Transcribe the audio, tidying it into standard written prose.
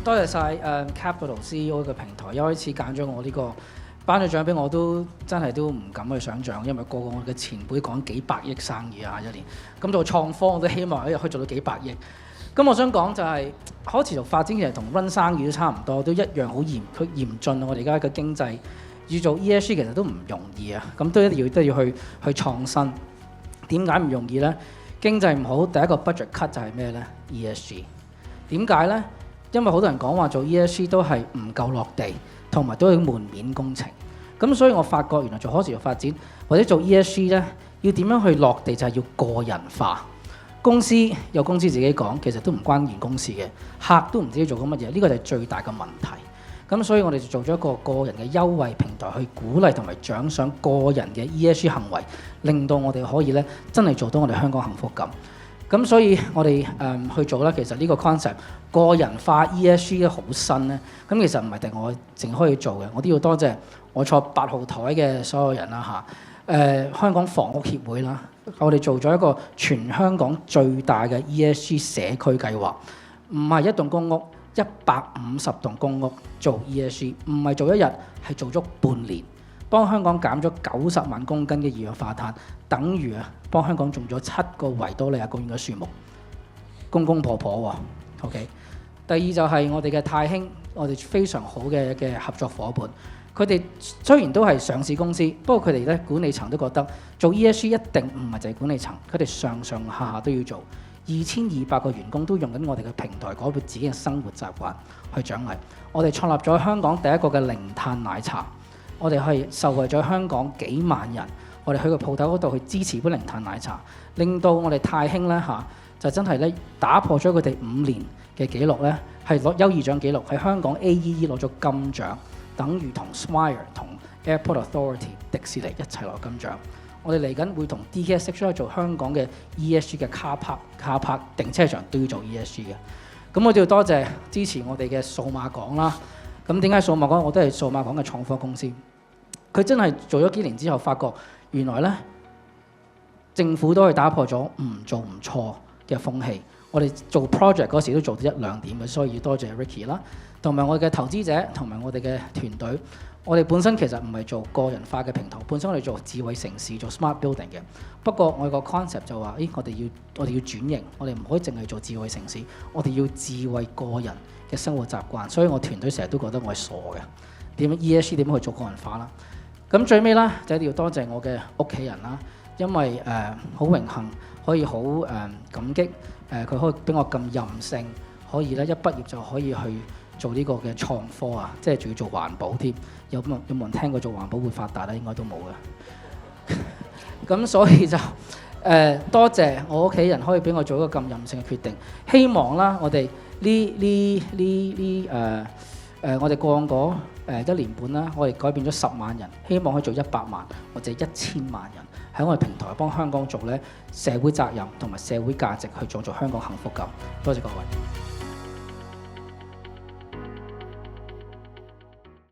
多謝晒Capital CEO 嘅平台，一開始揀咗我呢個頒咗獎俾我都真係都唔敢去想像，因為個我嘅前輩講幾百億生意啊一年，咁做創科我都希望一日可以做到幾百億。咁我想講就係可持續發展其實同 run 生意都差唔多，都一樣好嚴峻啊！我哋而家嘅經濟要做 ESG 其實都唔容易啊，咁都一定要去創新。點解唔容易呢？經濟唔好，第一個 budget cut 就係咩呢？ ESG。點解呢？因為好多人講話做 ESG 都係唔夠落地，同埋都係門面工程。咁所以我發覺原來做可持續發展或者做 ESG 呢，要點樣去落地就係要個人化。公司有公司自己講，其實都唔關員工事嘅，客都唔知做緊乜嘢，呢個就係最大嘅問題。咁所以我哋就做咗一個個人嘅優惠平台，去鼓勵同埋獎賞個人嘅 ESG 行為，令到我哋可以咧真係做到我哋香港幸福感。咁所以我哋去做啦。其實呢個 concept 個人化 ESG 都好新咧。咁其實唔係定我淨可以做嘅，我都要多謝我坐8號台嘅所有人啦嚇。香港房屋協會啦，我哋做咗一個全香港最大嘅 ESG 社區計劃，唔係一棟公屋，150棟公屋做 ESG， 唔係做一日，係做足半年，幫香港減咗90萬公斤嘅二氧化碳，等於幫香港種咗7個維多利亞公園嘅樹木，公公婆婆喎。OK， 第二就係我哋嘅泰興，我哋非常好嘅合作伙伴。佢哋雖然都係上市公司，不過佢哋咧管理層都覺得做 ESG 一定唔係就係管理層，佢哋上下下都要做。2200個員工都用緊我哋嘅平台，改變自己嘅生活習慣去獎勵。我哋創立咗香港第一個嘅零碳奶茶，我哋係受惠咗香港幾萬人，我哋去個鋪頭嗰度去支持杯零碳奶茶，令到我哋泰興咧就真係咧打破咗佢哋5年嘅紀錄咧，係攞優異獎紀錄，喺香港 AEE 攞咗金獎。等於同 Swire 同 Airport Authority 迪士尼一齊攞金獎。我哋嚟緊會同 DKSH 做香港嘅 ESG 嘅卡拍停車場都要做 ESG 嘅。咁我哋要多謝支持我哋嘅數碼港啦。咁點解數碼港？我都係數碼港嘅創科公司。佢真係做咗幾年之後，發覺原來咧政府都係打破咗唔做唔錯嘅風氣。我哋做 project 嗰時都做到1-2點嘅，所以要多謝 Ricky 啦。同埋我哋嘅投資者，同埋我哋嘅團隊，我哋本身其實唔係做個人化嘅平台，本身我哋做智慧城市，做 smart building 嘅。不過我哋個 concept 就話，我哋要轉型，我哋唔可以淨係做智慧城市，我哋要智慧個人嘅生活習慣。所以我團隊成日都覺得我係傻嘅。點樣 ESG 點樣去做個人化啦？咁最尾啦，就一定要多謝我嘅屋企人啦，因為好榮幸可以好感激佢可以俾我咁任性，可以咧一畢業就可以去做呢個嘅創科啊，即係仲要做環保添。有冇人聽過做環保會發達咧？應該都冇嘅。咁所以就多謝我屋企人可以俾我做一個咁任性嘅決定。希望啦，我哋我哋過往嗰1年半啦，我哋改變咗10萬人，希望可以做100萬或者1000萬人喺我哋平台幫香港做咧社會責任同埋社會價值去做香港幸福感。多謝各位。